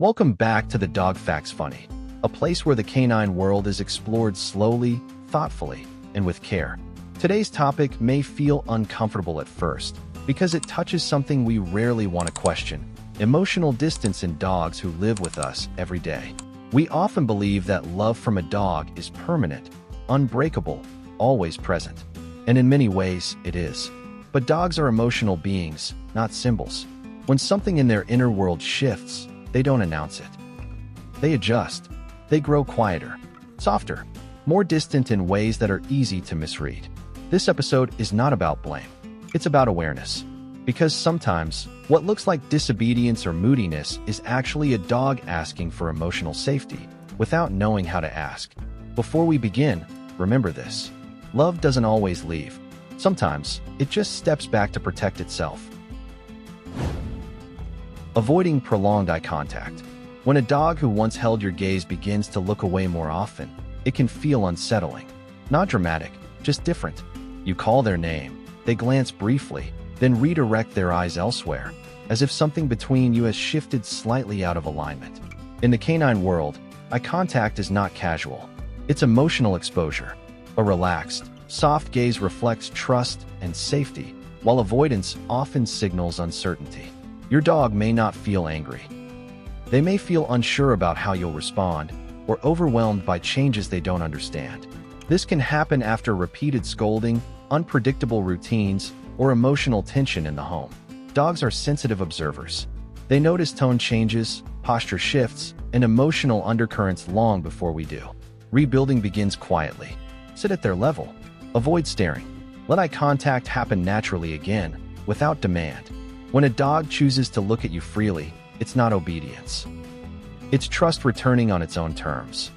Welcome back to the Dog Facts Funny, a place where the canine world is explored slowly, thoughtfully, and with care. Today's topic may feel uncomfortable at first because it touches something we rarely want to question: emotional distance in dogs who live with us every day. We often believe that love from a dog is permanent, unbreakable, always present. And in many ways, it is. But dogs are emotional beings, not symbols. When something in their inner world shifts, they don't announce it. They adjust. They grow quieter, softer, more distant in ways that are easy to misread. This episode is not about blame. It's about awareness. Because sometimes, what looks like disobedience or moodiness is actually a dog asking for emotional safety without knowing how to ask. Before we begin, remember this: love doesn't always leave. Sometimes, it just steps back to protect itself. Avoiding prolonged eye contact. When a dog who once held your gaze begins to look away more often, it can feel unsettling. Not dramatic, just different. You call their name, they glance briefly, then redirect their eyes elsewhere, as if something between you has shifted slightly out of alignment. In the canine world, eye contact is not casual. It's emotional exposure. A relaxed, soft gaze reflects trust and safety, while avoidance often signals uncertainty. Your dog may not feel angry. They may feel unsure about how you'll respond, or overwhelmed by changes they don't understand. This can happen after repeated scolding, unpredictable routines, or emotional tension in the home. Dogs are sensitive observers. They notice tone changes, posture shifts, and emotional undercurrents long before we do. Rebuilding begins quietly. Sit at their level. Avoid staring. Let eye contact happen naturally again, without demand. When a dog chooses to look at you freely, it's not obedience. It's trust returning on its own terms.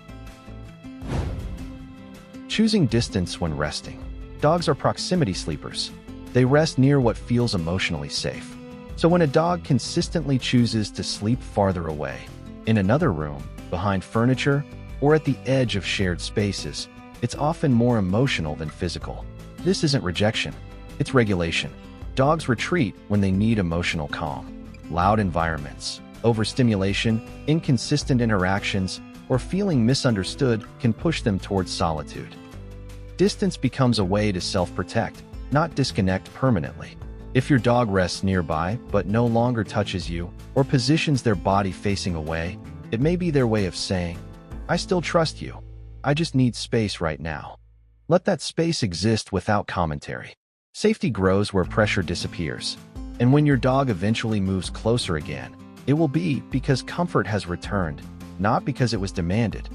Choosing distance when resting. Dogs are proximity sleepers. They rest near what feels emotionally safe. So when a dog consistently chooses to sleep farther away, in another room, behind furniture, or at the edge of shared spaces, it's often more emotional than physical. This isn't rejection, it's regulation. Dogs retreat when they need emotional calm. Loud environments, overstimulation, inconsistent interactions, or feeling misunderstood can push them towards solitude. Distance becomes a way to self-protect, not disconnect permanently. If your dog rests nearby but no longer touches you or positions their body facing away, it may be their way of saying, "I still trust you. I just need space right now." Let that space exist without commentary. Safety grows where pressure disappears. And when your dog eventually moves closer again, it will be because comfort has returned, not because it was demanded.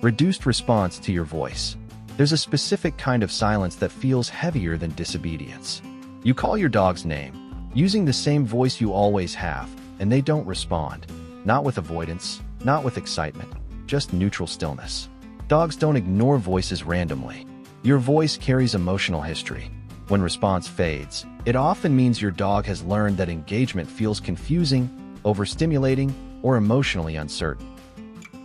Reduced response to your voice. There's a specific kind of silence that feels heavier than disobedience. You call your dog's name, using the same voice you always have, and they don't respond. Not with avoidance, not with excitement, just neutral stillness. Dogs don't ignore voices randomly. Your voice carries emotional history. When response fades, it often means your dog has learned that engagement feels confusing, overstimulating, or emotionally uncertain.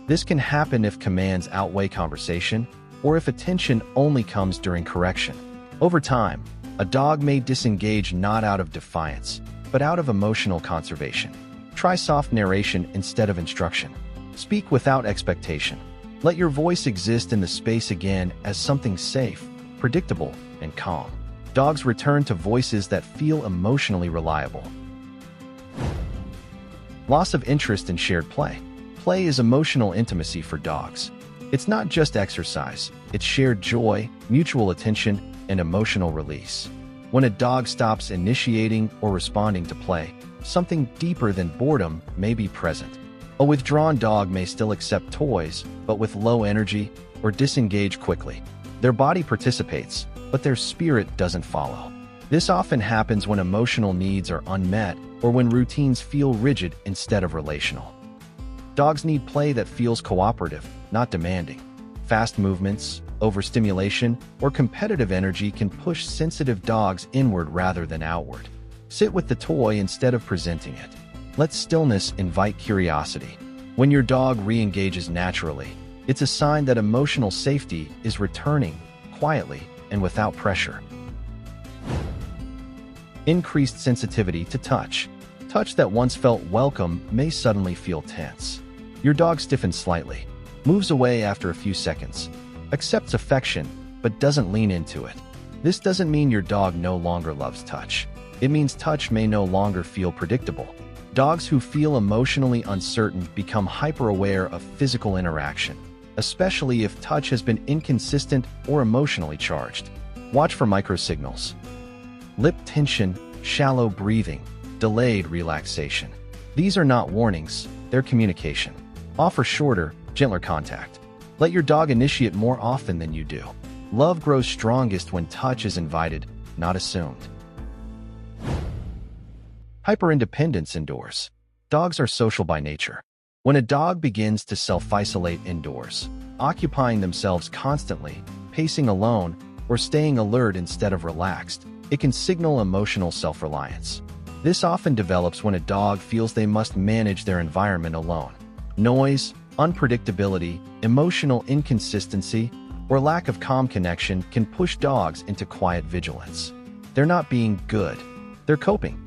This can happen if commands outweigh conversation, or if attention only comes during correction. Over time, a dog may disengage not out of defiance, but out of emotional conservation. Try soft narration instead of instruction. Speak without expectation. Let your voice exist in the space again as something safe, predictable, and calm. Dogs return to voices that feel emotionally reliable. Loss of interest in shared play. Play is emotional intimacy for dogs. It's not just exercise, it's shared joy, mutual attention, and emotional release. When a dog stops initiating or responding to play, something deeper than boredom may be present. A withdrawn dog may still accept toys, but with low energy, or disengage quickly. Their body participates, but their spirit doesn't follow. This often happens when emotional needs are unmet or when routines feel rigid instead of relational. Dogs need play that feels cooperative, not demanding. Fast movements, overstimulation, or competitive energy can push sensitive dogs inward rather than outward. Sit with the toy instead of presenting it. Let stillness invite curiosity. When your dog re-engages naturally, it's a sign that emotional safety is returning, quietly and without pressure. Increased sensitivity to touch. Touch that once felt welcome may suddenly feel tense. Your dog stiffens slightly, moves away after a few seconds, accepts affection, but doesn't lean into it. This doesn't mean your dog no longer loves touch. It means touch may no longer feel predictable. Dogs who feel emotionally uncertain become hyper-aware of physical interaction, especially if touch has been inconsistent or emotionally charged. Watch for microsignals. Lip tension, shallow breathing, delayed relaxation. These are not warnings, they're communication. Offer shorter, gentler contact. Let your dog initiate more often than you do. Love grows strongest when touch is invited, not assumed. Hyperindependence indoors. Dogs are social by nature. When a dog begins to self-isolate indoors, occupying themselves constantly, pacing alone, or staying alert instead of relaxed, it can signal emotional self-reliance. This often develops when a dog feels they must manage their environment alone. Noise, unpredictability, emotional inconsistency, or lack of calm connection can push dogs into quiet vigilance. They're not being good, they're coping.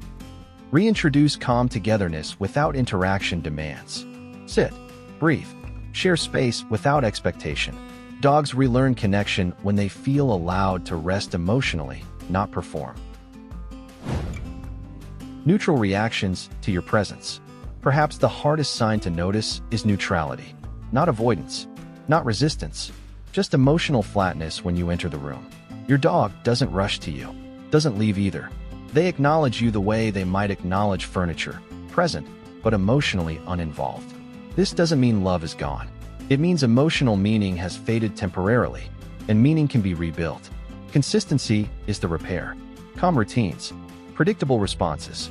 Reintroduce calm togetherness without interaction demands. Sit, breathe, share space without expectation. Dogs relearn connection when they feel allowed to rest emotionally, not perform. Neutral reactions to your presence. Perhaps the hardest sign to notice is neutrality. Not avoidance, not resistance, just emotional flatness when you enter the room. Your dog doesn't rush to you, doesn't leave either. They acknowledge you the way they might acknowledge furniture, present, but emotionally uninvolved. This doesn't mean love is gone. It means emotional meaning has faded temporarily, and meaning can be rebuilt. Consistency is the repair. Calm routines, predictable responses.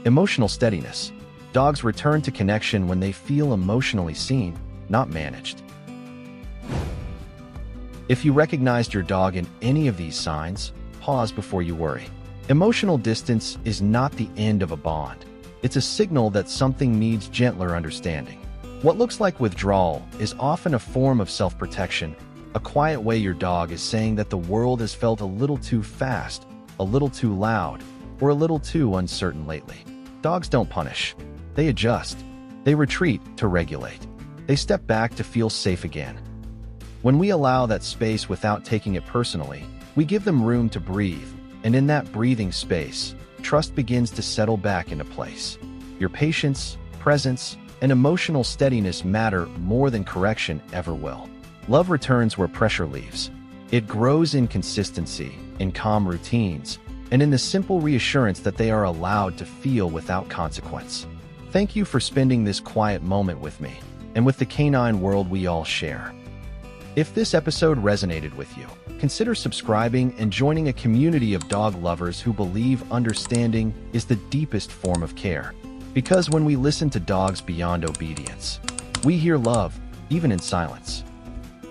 Emotional steadiness. Dogs return to connection when they feel emotionally seen, not managed. If you recognized your dog in any of these signs, pause before you worry. Emotional distance is not the end of a bond. It's a signal that something needs gentler understanding. What looks like withdrawal is often a form of self-protection, a quiet way your dog is saying that the world has felt a little too fast, a little too loud, or a little too uncertain lately. Dogs don't punish. They adjust. They retreat to regulate. They step back to feel safe again. When we allow that space without taking it personally, we give them room to breathe, and in that breathing space, trust begins to settle back into place. Your patience, presence, and emotional steadiness matter more than correction ever will. Love returns where pressure leaves. It grows in consistency, in calm routines, and in the simple reassurance that they are allowed to feel without consequence. Thank you for spending this quiet moment with me, and with the canine world we all share. If this episode resonated with you, consider subscribing and joining a community of dog lovers who believe understanding is the deepest form of care. Because when we listen to dogs beyond obedience, we hear love, even in silence.